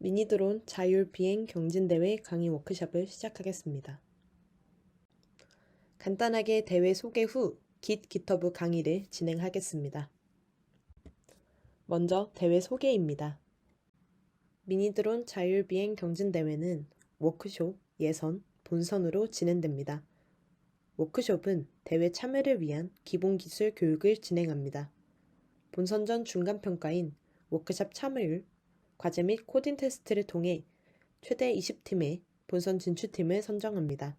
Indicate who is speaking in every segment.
Speaker 1: 미니드론 자율비행 경진대회 강의 워크숍을 시작하겠습니다. 간단하게 대회 소개 후 GitHub 강의를 진행하겠습니다. 먼저 대회 소개입니다. 미니드론 자율비행 경진대회는 워크숍, 예선, 본선으로 진행됩니다. 워크숍은 대회 참여를 위한 기본기술 교육을 진행합니다. 본선전 중간평가인 워크숍 참여율, 과제 및 코딩 테스트를 통해 최대 20팀의 본선 진출팀을 선정합니다.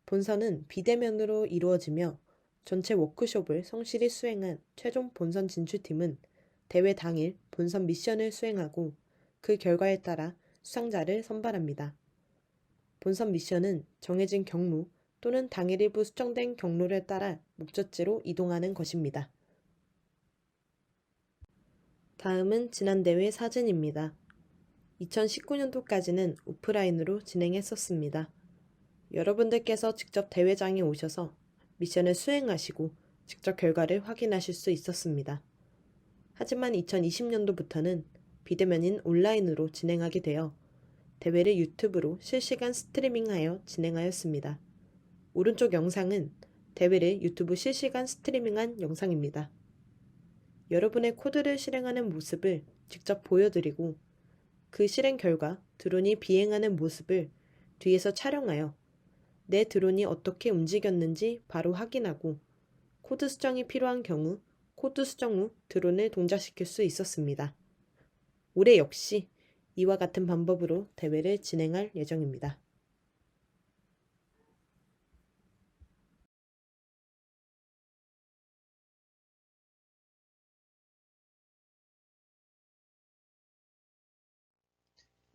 Speaker 1: 본선은 비대면으로 이루어지며 전체 워크숍을 성실히 수행한 최종 본선 진출팀은 대회 당일 본선 미션을 수행하고 그 결과에 따라 수상자를 선발합니다. 본선 미션은 정해진 경로 또는 당일 일부 수정된 경로를 따라 목적지로 이동하는 것입니다. 다음은 지난 대회 사진입니다. 2019년도까지는 오프라인으로 진행했었습니다. 여러분들께서 직접 대회장에 오셔서 미션을 수행하시고 직접 결과를 확인하실 수 있었습니다. 하지만 2020년도부터는 비대면인 온라인으로 진행하게 되어 대회를 유튜브로 실시간 스트리밍하여 진행하였습니다. 오른쪽 영상은 대회를 유튜브 실시간 스트리밍한 영상입니다. 여러분의 코드를 실행하는 모습을 직접 보여드리고 그 실행 결과 드론이 비행하는 모습을 뒤에서 촬영하여 내 드론이 어떻게 움직였는지 바로 확인하고 코드 수정이 필요한 경우 코드 수정 후 드론을 동작시킬 수 있었습니다. 올해 역시 이와 같은 방법으로 대회를 진행할 예정입니다.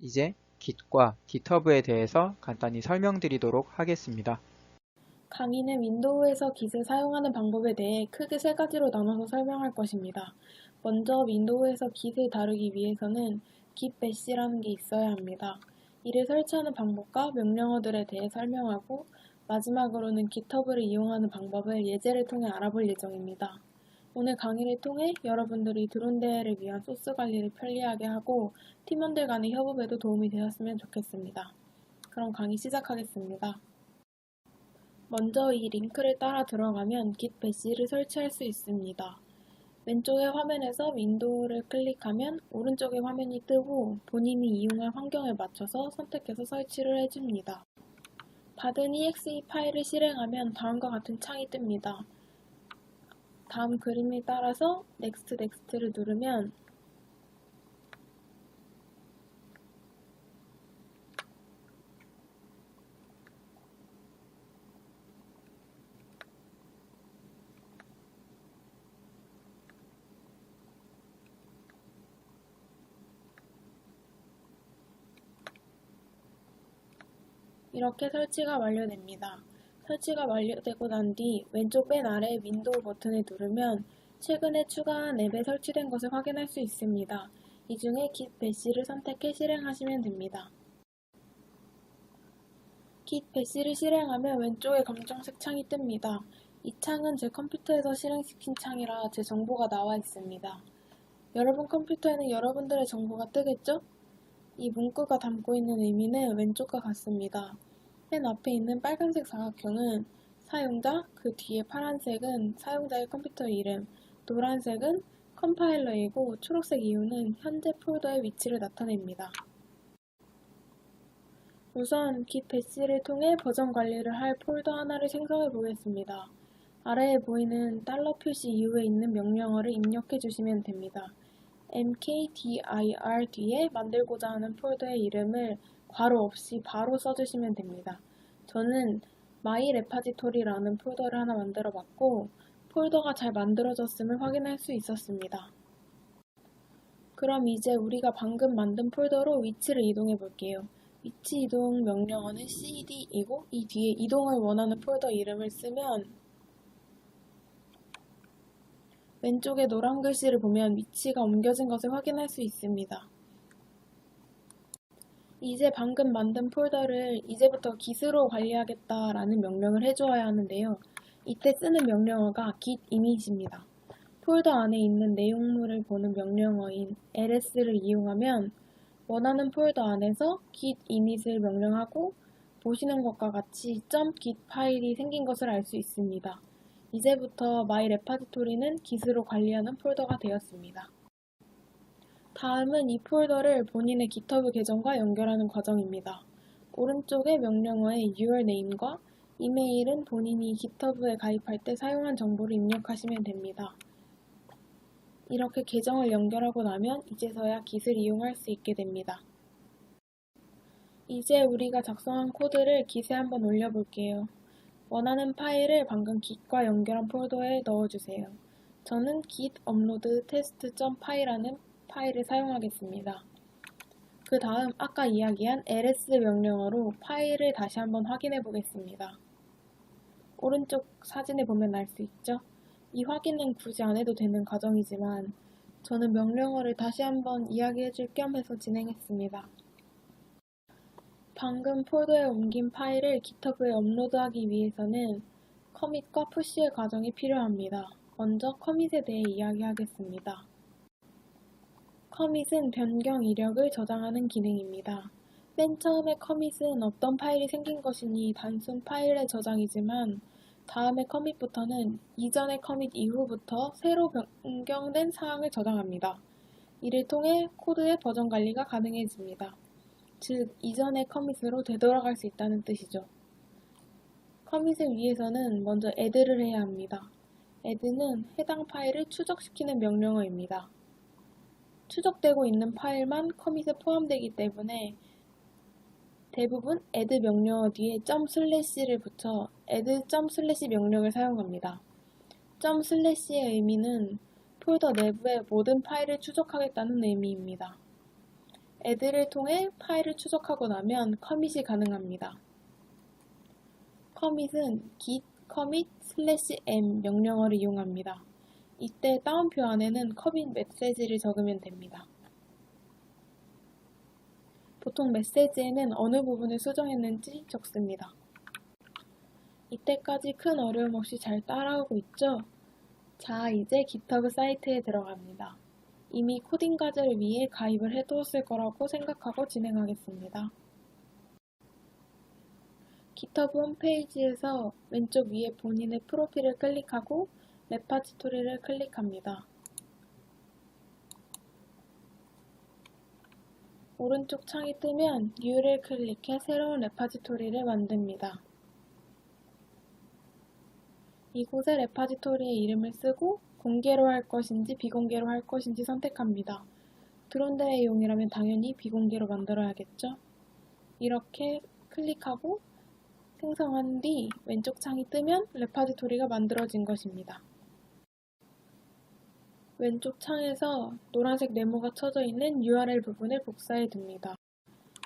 Speaker 2: 이제 Git과 GitHub에 대해서 간단히 설명드리도록 하겠습니다.
Speaker 3: 강의는 윈도우에서 Git을 사용하는 방법에 대해 크게 세 가지로 나눠서 설명할 것입니다. 먼저 윈도우에서 Git을 다루기 위해서는 git bash라는 게 있어야 합니다. 이를 설치하는 방법과 명령어들에 대해 설명하고 마지막으로는 GitHub를 이용하는 방법을 예제를 통해 알아볼 예정입니다. 오늘 강의를 통해 여러분들이 드론 대회를 위한 소스 관리를 편리하게 하고 팀원들 간의 협업에도 도움이 되었으면 좋겠습니다. 그럼 강의 시작하겠습니다. 먼저 이 링크를 따라 들어가면 git bash를 설치할 수 있습니다. 왼쪽의 화면에서 윈도우를 클릭하면 오른쪽의 화면이 뜨고 본인이 이용할 환경에 맞춰서 선택해서 설치를 해줍니다. 받은 exe 파일을 실행하면 다음과 같은 창이 뜹니다. 다음 그림에 따라서 Next를 누르면 이렇게 설치가 완료됩니다. 설치가 완료되고 난 뒤 왼쪽 맨 아래 윈도우 버튼을 누르면 최근에 추가한 앱에 설치된 것을 확인할 수 있습니다. 이 중에 git bash를 선택해 실행하시면 됩니다. git bash를 실행하면 왼쪽에 검정색 창이 뜹니다. 이 창은 제 컴퓨터에서 실행시킨 창이라 제 정보가 나와 있습니다. 여러분 컴퓨터에는 여러분들의 정보가 뜨겠죠? 이 문구가 담고 있는 의미는 왼쪽과 같습니다. 맨 앞에 있는 빨간색 사각형은 사용자, 그 뒤에 파란색은 사용자의 컴퓨터 이름, 노란색은 컴파일러이고 초록색 이유는 현재 폴더의 위치를 나타냅니다. 우선 git bash를 통해 버전 관리를 할 폴더 하나를 생성해 보겠습니다. 아래에 보이는 달러 표시 이후에 있는 명령어를 입력해 주시면 됩니다. mkdir 뒤에 만들고자 하는 폴더의 이름을 괄호 없이 바로 써주시면 됩니다. 저는 myrepository라는 폴더를 하나 만들어 봤고 폴더가 잘 만들어졌음을 확인할 수 있었습니다. 그럼 이제 우리가 방금 만든 폴더로 위치를 이동해 볼게요. 위치 이동 명령어는 cd이고 이 뒤에 이동을 원하는 폴더 이름을 쓰면 왼쪽에 노란 글씨를 보면 위치가 옮겨진 것을 확인할 수 있습니다. 이제 방금 만든 폴더를 이제부터 git으로 관리하겠다라는 명령을 해주어야 하는데요. 이때 쓰는 명령어가 git image입니다. 폴더 안에 있는 내용물을 보는 명령어인 ls를 이용하면 원하는 폴더 안에서 git init을 명령하고 보시는 것과 같이 .git 파일이 생긴 것을 알 수 있습니다. 이제부터 my repository는 git으로 관리하는 폴더가 되었습니다. 다음은 이 폴더를 본인의 GitHub 계정과 연결하는 과정입니다. 오른쪽에 명령어의 your name과 이메일은 본인이 GitHub에 가입할 때 사용한 정보를 입력하시면 됩니다. 이렇게 계정을 연결하고 나면 이제서야 Git을 이용할 수 있게 됩니다. 이제 우리가 작성한 코드를 Git에 한번 올려볼게요. 원하는 파일을 방금 Git과 연결한 폴더에 넣어주세요. 저는 git upload test.py라는 파일을 사용하겠습니다. 그 다음 아까 이야기한 ls 명령어로 파일을 다시 한번 확인해 보겠습니다. 오른쪽 사진에 보면 알 수 있죠? 이 확인은 굳이 안 해도 되는 과정이지만 저는 명령어를 다시 한번 이야기해 줄 겸 해서 진행했습니다. 방금 폴더에 옮긴 파일을 GitHub에 업로드하기 위해서는 커밋과 푸시의 과정이 필요합니다. 먼저 커밋에 대해 이야기하겠습니다. 커밋은 변경 이력을 저장하는 기능입니다. 맨 처음에 커밋은 없던 파일이 생긴 것이니 단순 파일의 저장이지만 다음에 커밋부터는 이전의 커밋 이후부터 새로 변경된 사항을 저장합니다. 이를 통해 코드의 버전 관리가 가능해집니다. 즉, 이전의 커밋으로 되돌아갈 수 있다는 뜻이죠. 커밋을 위해서는 먼저 add를 해야 합니다. add는 해당 파일을 추적시키는 명령어입니다. 추적되고 있는 파일만 커밋에 포함되기 때문에 대부분 add 명령어 뒤에 /를 붙여 add 명령을 사용합니다. /의 의미는 폴더 내부의 모든 파일을 추적하겠다는 의미입니다. add를 통해 파일을 추적하고 나면 커밋이 가능합니다. 커밋은 git commit /m 명령어를 이용합니다. 이때 따옴표 안에는 커밋 메시지를 적으면 됩니다. 보통 메시지에는 어느 부분을 수정했는지 적습니다. 이때까지 큰 어려움 없이 잘 따라오고 있죠? 자, 이제 GitHub 사이트에 들어갑니다. 이미 코딩 과제를 위해 가입을 해두었을 거라고 생각하고 진행하겠습니다. GitHub 홈페이지에서 왼쪽 위에 본인의 프로필을 클릭하고 레파지토리를 클릭합니다. 오른쪽 창이 뜨면 New를 클릭해 새로운 레파지토리를 만듭니다. 이곳에 레파지토리의 이름을 쓰고 공개로 할 것인지 비공개로 할 것인지 선택합니다. 드론대회용이라면 당연히 비공개로 만들어야겠죠? 이렇게 클릭하고 생성한 뒤 왼쪽 창이 뜨면 레파지토리가 만들어진 것입니다. 왼쪽 창에서 노란색 네모가 쳐져 있는 URL 부분을 복사해 둡니다.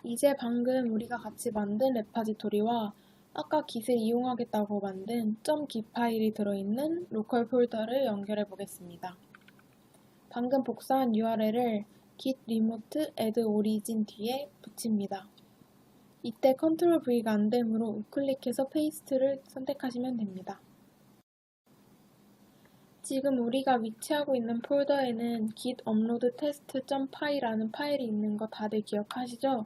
Speaker 3: 이제 방금 우리가 같이 만든 레파지토리와 아까 git을 이용하겠다고 만든 .git 파일이 들어있는 로컬 폴더를 연결해 보겠습니다. 방금 복사한 URL을 git remote add origin 뒤에 붙입니다. 이때 Ctrl V가 안 되므로 우클릭해서 페이스트를 선택하시면 됩니다. 지금 우리가 위치하고 있는 폴더에는 git upload test.py라는 파일이 있는 거 다들 기억하시죠?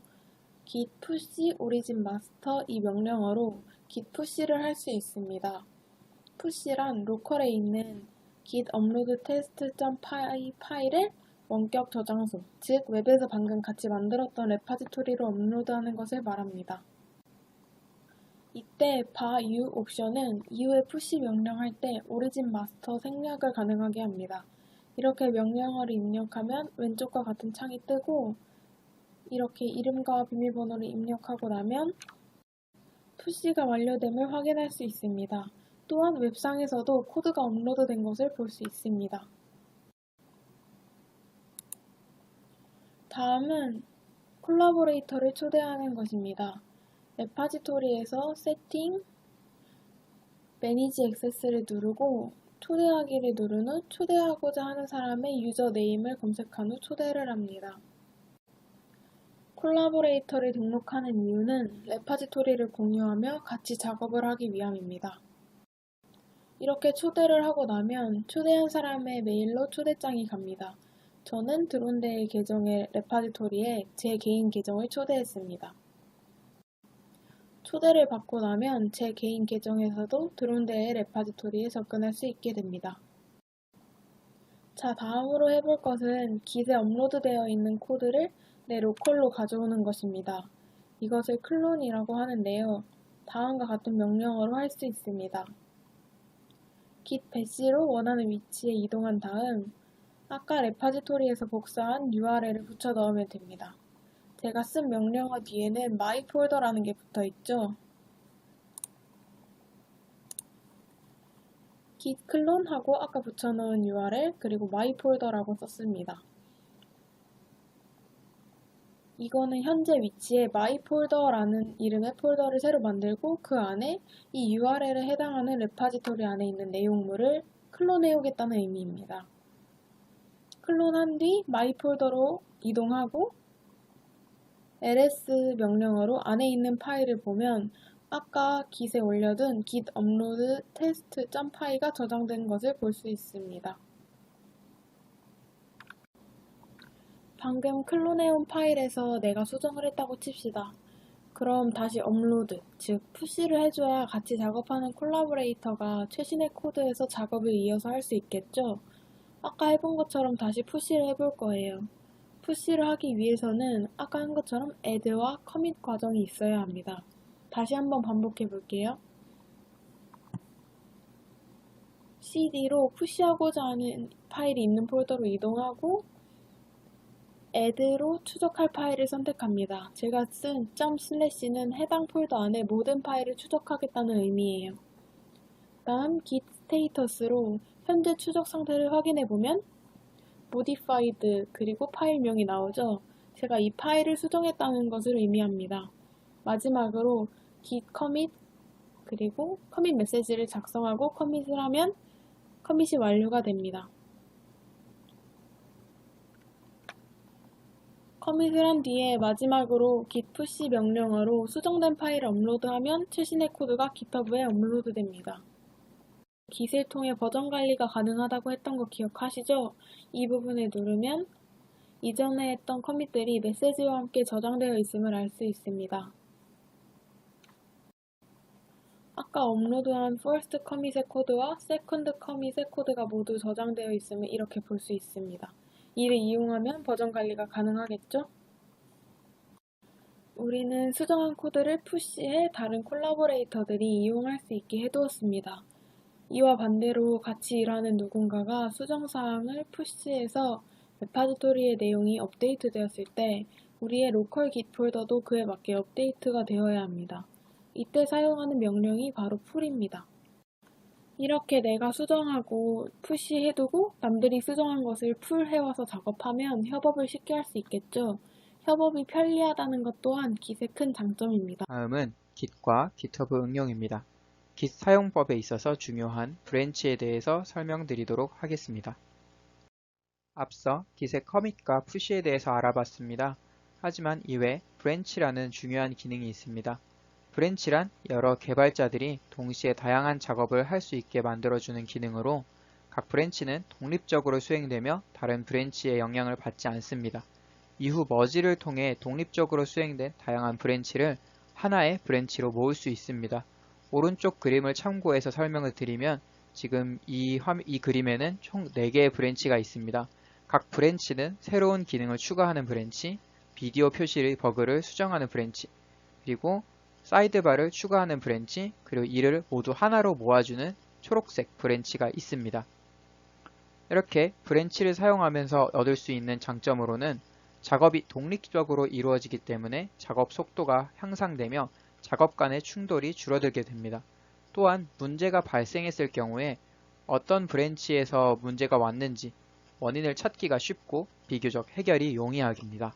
Speaker 3: git push origin master 이 명령어로 git push를 할 수 있습니다. push란 로컬에 있는 git upload test.py 파일을 원격 저장소, 즉 웹에서 방금 같이 만들었던 레파지토리로 업로드하는 것을 말합니다. 이때 bar 옵션은 이후에 push 명령할 때 origin master 생략을 가능하게 합니다. 이렇게 명령어를 입력하면 왼쪽과 같은 창이 뜨고 이렇게 이름과 비밀번호를 입력하고 나면 푸시가 완료됨을 확인할 수 있습니다. 또한 웹상에서도 코드가 업로드된 것을 볼 수 있습니다. 다음은 콜라보레이터를 초대하는 것입니다. 레파지토리에서 세팅, 매니지 액세스를 누르고 초대하기를 누른 후 초대하고자 하는 사람의 유저 네임을 검색한 후 초대를 합니다. 콜라보레이터를 등록하는 이유는 레파지토리를 공유하며 같이 작업을 하기 위함입니다. 이렇게 초대를 하고 나면 초대한 사람의 메일로 초대장이 갑니다. 저는 드론데이 계정의 레파지토리에 제 개인 계정을 초대했습니다. 초대를 받고 나면 제 개인 계정에서도 드론데이 레파지토리에 접근할 수 있게 됩니다. 자, 다음으로 해볼 것은 Git에 업로드되어 있는 코드를 내 로컬로 가져오는 것입니다. 이것을 클론이라고 하는데요. 다음과 같은 명령어로 할 수 있습니다. git 배시로 원하는 위치에 이동한 다음 아까 레파지토리에서 복사한 URL을 붙여 넣으면 됩니다. 제가 쓴 명령어 뒤에는 my 폴더라는 게 붙어 있죠. git 클론하고 아까 붙여넣은 URL 그리고 my 폴더라고 썼습니다. 이거는 현재 위치에 my 폴더라는 이름의 폴더를 새로 만들고 그 안에 이 URL에 해당하는 레파지토리 안에 있는 내용물을 클론해 오겠다는 의미입니다. 클론한 뒤 my 폴더로 이동하고 ls 명령어로 안에 있는 파일을 보면 아까 git에 올려둔 git upload test.py가 저장된 것을 볼 수 있습니다. 방금 클론해온 파일에서 내가 수정을 했다고 칩시다. 그럼 다시 업로드, 즉 푸시를 해줘야 같이 작업하는 콜라보레이터가 최신의 코드에서 작업을 이어서 할 수 있겠죠? 아까 해본 것처럼 다시 푸시를 해볼 거예요. 푸시를 하기 위해서는 아까 한 것처럼 add와 commit 과정이 있어야 합니다. 다시 한번 반복해 볼게요. cd로 푸시하고자 하는 파일이 있는 폴더로 이동하고 add로 추적할 파일을 선택합니다. 제가 쓴 ./는 해당 폴더 안에 모든 파일을 추적하겠다는 의미예요. 다음 git status로 현재 추적 상태를 확인해보면 modified 그리고 파일명이 나오죠. 제가 이 파일을 수정했다는 것을 의미합니다. 마지막으로 git commit 그리고 commit 메시지를 작성하고 커밋을 하면 커밋이 완료가 됩니다. 커밋을 한 뒤에 마지막으로 git push 명령어로 수정된 파일을 업로드하면 최신의 코드가 GitHub에 업로드됩니다. git을 통해 버전 관리가 가능하다고 했던 거 기억하시죠? 이 부분을 누르면 이전에 했던 커밋들이 메시지와 함께 저장되어 있음을 알 수 있습니다. 아까 업로드한 first commit의 코드와 second commit의 코드가 모두 저장되어 있음을 이렇게 볼 수 있습니다. 이를 이용하면 버전 관리가 가능하겠죠? 우리는 수정한 코드를 푸시해 다른 콜라보레이터들이 이용할 수 있게 해두었습니다. 이와 반대로 같이 일하는 누군가가 수정사항을 푸시해서 레파지토리의 내용이 업데이트되었을 때 우리의 로컬 git 폴더도 그에 맞게 업데이트가 되어야 합니다. 이때 사용하는 명령이 바로 풀입니다. 이렇게 내가 수정하고 푸시해두고 남들이 수정한 것을 풀해와서 작업하면 협업을 쉽게 할 수 있겠죠. 협업이 편리하다는 것 또한 Git의 큰 장점입니다.
Speaker 2: 다음은 Git과 GitHub 응용입니다. Git 사용법에 있어서 중요한 브랜치에 대해서 설명드리도록 하겠습니다. 앞서 Git의 커밋과 푸시에 대해서 알아봤습니다. 하지만 이외 브랜치라는 중요한 기능이 있습니다. 브랜치란 여러 개발자들이 동시에 다양한 작업을 할 수 있게 만들어주는 기능으로 각 브랜치는 독립적으로 수행되며 다른 브랜치의 영향을 받지 않습니다. 이후 머지를 통해 독립적으로 수행된 다양한 브랜치를 하나의 브랜치로 모을 수 있습니다. 오른쪽 그림을 참고해서 설명을 드리면 지금 이 그림에는 총 4개의 브랜치가 있습니다. 각 브랜치는 새로운 기능을 추가하는 브랜치, 비디오 표시의 버그를 수정하는 브랜치, 그리고 사이드바를 추가하는 브랜치, 그리고 이를 모두 하나로 모아주는 초록색 브랜치가 있습니다. 이렇게 브랜치를 사용하면서 얻을 수 있는 장점으로는 작업이 독립적으로 이루어지기 때문에 작업 속도가 향상되며 작업 간의 충돌이 줄어들게 됩니다. 또한 문제가 발생했을 경우에 어떤 브랜치에서 문제가 왔는지 원인을 찾기가 쉽고 비교적 해결이 용이합니다.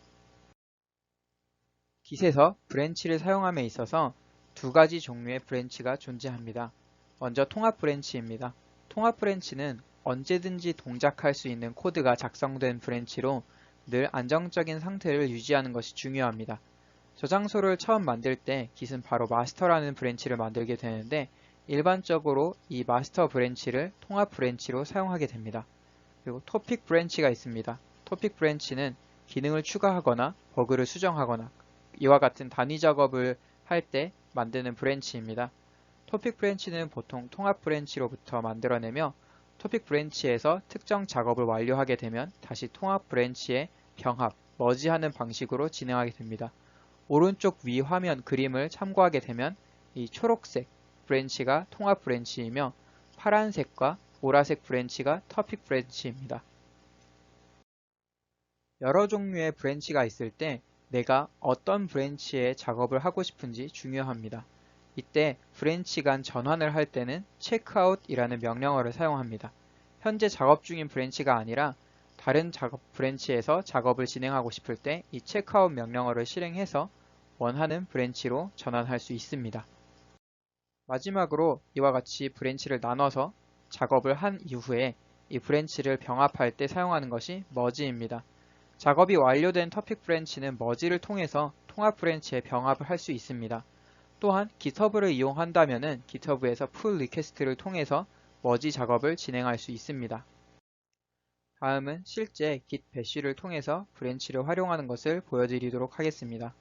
Speaker 2: Git에서 브랜치를 사용함에 있어서 두 가지 종류의 브랜치가 존재합니다. 먼저 통합 브랜치입니다. 통합 브랜치는 언제든지 동작할 수 있는 코드가 작성된 브랜치로 늘 안정적인 상태를 유지하는 것이 중요합니다. 저장소를 처음 만들 때 Git은 바로 마스터라는 브랜치를 만들게 되는데 일반적으로 이 마스터 브랜치를 통합 브랜치로 사용하게 됩니다. 그리고 토픽 브랜치가 있습니다. 토픽 브랜치는 기능을 추가하거나 버그를 수정하거나 이와 같은 단위 작업을 할 때 만드는 브랜치입니다. 토픽 브랜치는 보통 통합 브랜치로부터 만들어내며 토픽 브랜치에서 특정 작업을 완료하게 되면 다시 통합 브랜치의 병합, 머지하는 방식으로 진행하게 됩니다. 오른쪽 위 화면 그림을 참고하게 되면 이 초록색 브랜치가 통합 브랜치이며 파란색과 보라색 브랜치가 토픽 브랜치입니다. 여러 종류의 브랜치가 있을 때 내가 어떤 브랜치에 작업을 하고 싶은지 중요합니다. 이때 브랜치 간 전환을 할 때는 checkout이라는 명령어를 사용합니다. 현재 작업 중인 브랜치가 아니라 다른 작업 브랜치에서 작업을 진행하고 싶을 때 이 checkout 명령어를 실행해서 원하는 브랜치로 전환할 수 있습니다. 마지막으로 이와 같이 브랜치를 나눠서 작업을 한 이후에 이 브랜치를 병합할 때 사용하는 것이 머지입니다. 작업이 완료된 토픽 브랜치는 머지를 통해서 통합 브랜치에 병합을 할 수 있습니다. 또한 GitHub를 이용한다면 GitHub에서 pull request를 통해서 머지 작업을 진행할 수 있습니다. 다음은 실제 git bash를 통해서 브랜치를 활용하는 것을 보여드리도록 하겠습니다.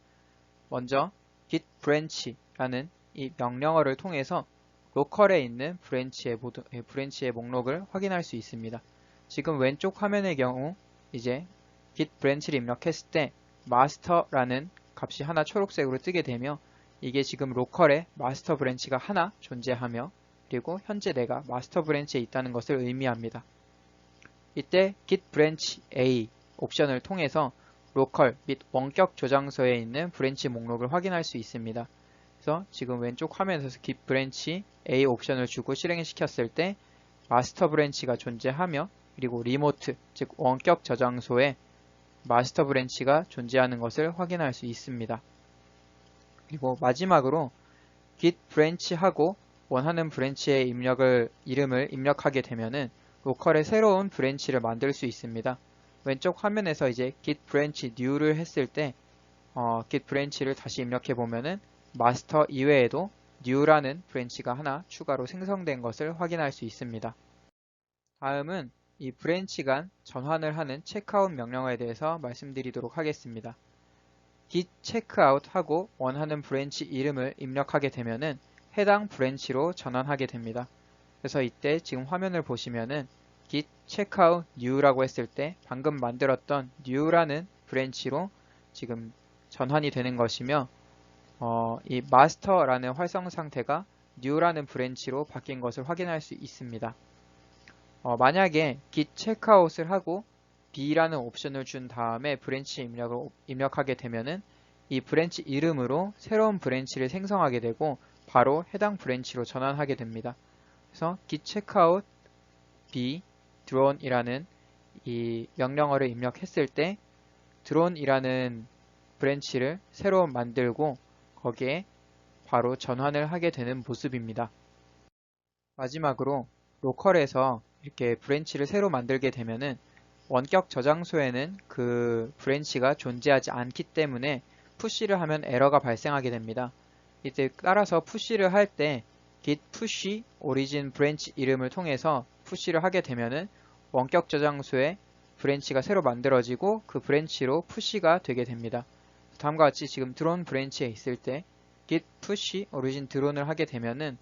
Speaker 2: 먼저 git branch라는 이 명령어를 통해서 로컬에 있는 브랜치의 목록을 확인할 수 있습니다. 지금 왼쪽 화면의 경우 이제 git branch를 입력했을 때 master라는 값이 하나 초록색으로 뜨게 되며 이게 지금 로컬에 마스터 브랜치가 하나 존재하며 그리고 현재 내가 마스터 브랜치에 있다는 것을 의미합니다. 이때 git branch a 옵션을 통해서 로컬 및 원격 저장소에 있는 브랜치 목록을 확인할 수 있습니다. 그래서 지금 왼쪽 화면에서 git branch a 옵션을 주고 실행을 시켰을 때 마스터 브랜치가 존재하며 그리고 리모트 즉 원격 저장소에 마스터 브랜치가 존재하는 것을 확인할 수 있습니다. 그리고 마지막으로 git branch하고 원하는 브랜치의 이름을 입력하게 되면은 로컬에 새로운 브랜치를 만들 수 있습니다. 왼쪽 화면에서 이제 git branch new를 했을 때 git branch를 다시 입력해 보면은 마스터 이외에도 new라는 브랜치가 하나 추가로 생성된 것을 확인할 수 있습니다. 다음은 이 브랜치 간 전환을 하는 checkout 명령어에 대해서 말씀드리도록 하겠습니다. git checkout 하고 원하는 브랜치 이름을 입력하게 되면은 해당 브랜치로 전환하게 됩니다. 그래서 이때 지금 화면을 보시면은 git checkout new라고 했을 때 방금 만들었던 new라는 브랜치로 지금 전환이 되는 것이며 이 master라는 활성 상태가 new라는 브랜치로 바뀐 것을 확인할 수 있습니다. 만약에 git checkout을 하고 b라는 옵션을 준 다음에 브랜치 입력을 입력하게 되면은 이 브랜치 이름으로 새로운 브랜치를 생성하게 되고 바로 해당 브랜치로 전환하게 됩니다. 그래서 git checkout b drone이라는 이 명령어를 입력했을 때 drone이라는 브랜치를 새로 만들고 거기에 바로 전환을 하게 되는 모습입니다. 마지막으로 로컬에서 이렇게 브랜치를 새로 만들게 되면은 원격 저장소에는 그 브랜치가 존재하지 않기 때문에 푸시를 하면 에러가 발생하게 됩니다. 이때 따라서 푸시를 할 때 git push origin branch 이름을 통해서 푸시를 하게 되면은 원격 저장소에 브랜치가 새로 만들어지고 그 브랜치로 푸시가 되게 됩니다. 다음과 같이 지금 드론 브랜치에 있을 때 git push origin 드론을 하게 되면은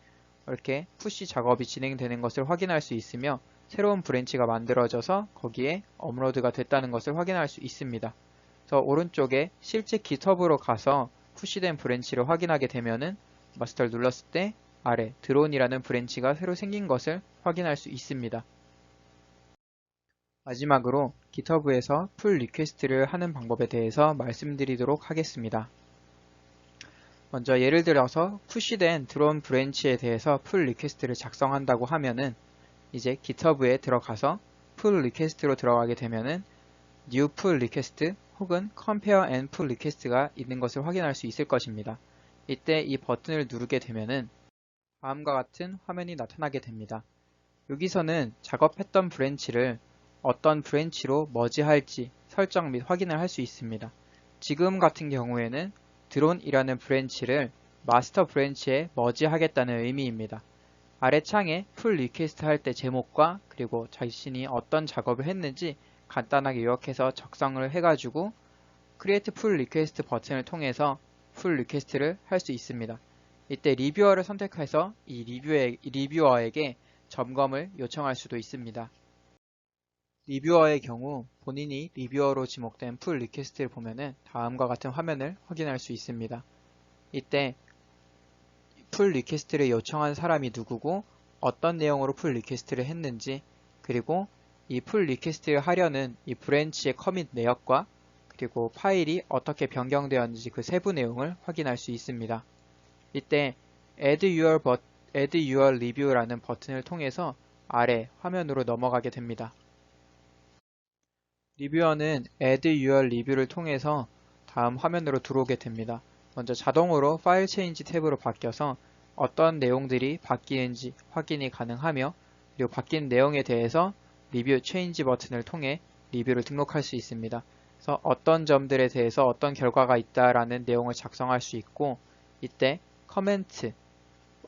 Speaker 2: 이렇게 푸시 작업이 진행되는 것을 확인할 수 있으며 새로운 브랜치가 만들어져서 거기에 업로드가 됐다는 것을 확인할 수 있습니다. 그래서 오른쪽에 실제 GitHub으로 가서 푸시된 브랜치를 확인하게 되면은 마스터를 눌렀을 때 아래 드론이라는 브랜치가 새로 생긴 것을 확인할 수 있습니다. 마지막으로 GitHub에서 풀 리퀘스트를 하는 방법에 대해서 말씀드리도록 하겠습니다. 먼저 예를 들어서 푸시된 드론 브랜치에 대해서 풀 리퀘스트를 작성한다고 하면은 이제 GitHub에 들어가서 풀 리퀘스트로 들어가게 되면은 new pull request 혹은 compare and pull request가 있는 것을 확인할 수 있을 것입니다. 이때 이 버튼을 누르게 되면은 다음과 같은 화면이 나타나게 됩니다. 여기서는 작업했던 브랜치를 어떤 브랜치로 머지할지 설정 및 확인을 할 수 있습니다. 지금 같은 경우에는 드론이라는 브랜치를 마스터 브랜치에 머지하겠다는 의미입니다. 아래 창에 풀 리퀘스트 할 때 제목과 그리고 자신이 어떤 작업을 했는지 간단하게 요약해서 작성을 해가지고 Create Pull Request 버튼을 통해서 Pull Request를 할 수 있습니다. 이때 리뷰어를 선택해서 이 리뷰어에게 점검을 요청할 수도 있습니다. 리뷰어의 경우 본인이 리뷰어로 지목된 풀 리퀘스트를 보면은 다음과 같은 화면을 확인할 수 있습니다. 이때 풀 리퀘스트를 요청한 사람이 누구고 어떤 내용으로 풀 리퀘스트를 했는지, 그리고 이 풀 리퀘스트를 하려는 이 브랜치의 커밋 내역과 그리고 파일이 어떻게 변경되었는지 그 세부 내용을 확인할 수 있습니다. 이때 Add Your Review라는 버튼을 통해서 아래 화면으로 넘어가게 됩니다. 리뷰어는 Add Your Review를 통해서 다음 화면으로 들어오게 됩니다. 먼저 자동으로 파일 체인지 탭으로 바뀌어서 어떤 내용들이 바뀌는지 확인이 가능하며, 그리고 바뀐 내용에 대해서 리뷰 체인지 버튼을 통해 리뷰를 등록할 수 있습니다. 그래서 어떤 점들에 대해서 어떤 결과가 있다라는 내용을 작성할 수 있고, 이때 커멘트,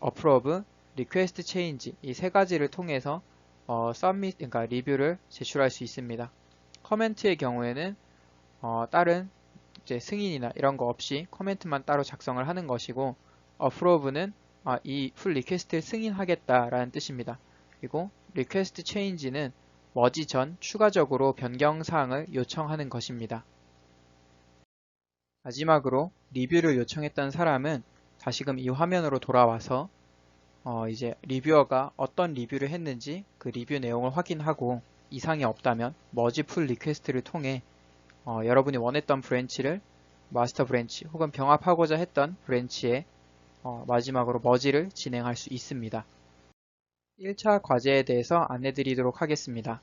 Speaker 2: 어프로브, 리퀘스트 체인지 이 세 가지를 통해서 그러니까 리뷰를 제출할 수 있습니다. 커멘트의 경우에는 다른 이제 승인이나 이런 거 없이 커멘트만 따로 작성을 하는 것이고, 어프로브는 이 풀 리퀘스트를 승인하겠다라는 뜻입니다. 그리고 리퀘스트 체인지는 머지 전 추가적으로 변경 사항을 요청하는 것입니다. 마지막으로 리뷰를 요청했던 사람은 다시금 이 화면으로 돌아와서 이제 리뷰어가 어떤 리뷰를 했는지 그 리뷰 내용을 확인하고 이상이 없다면 머지 풀 리퀘스트를 통해 여러분이 원했던 브랜치를 마스터 브랜치 혹은 병합하고자 했던 브랜치에 마지막으로 머지를 진행할 수 있습니다. 1차 과제에 대해서 안내드리도록 하겠습니다.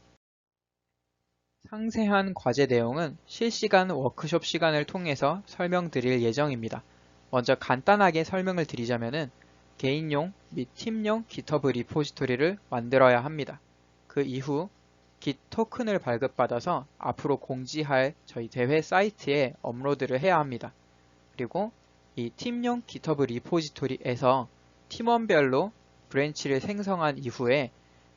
Speaker 2: 상세한 과제 내용은 실시간 워크숍 시간을 통해서 설명드릴 예정입니다. 먼저 간단하게 설명을 드리자면은 개인용 및 팀용 GitHub 리포지토리를 만들어야 합니다. 그 이후 Git 토큰을 발급받아서 앞으로 공지할 저희 대회 사이트에 업로드를 해야 합니다. 그리고 이 팀용 GitHub 리포지토리에서 팀원별로 브랜치를 생성한 이후에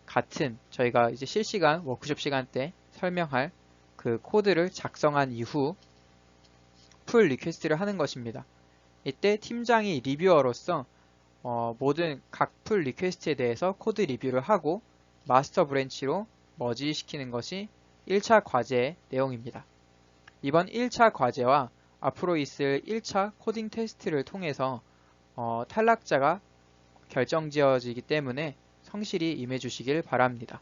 Speaker 2: 같은 저희가 이제 실시간 워크숍 시간 때 설명할 그 코드를 작성한 이후 풀 리퀘스트를 하는 것입니다. 이때 팀장이 리뷰어로서 모든 각 풀 리퀘스트에 대해서 코드 리뷰를 하고 마스터 브랜치로 머지시키는 것이 1차 과제의 내용입니다. 이번 1차 과제와 앞으로 있을 1차 코딩 테스트를 통해서 탈락자가 결정지어지기 때문에 성실히 임해주시길 바랍니다.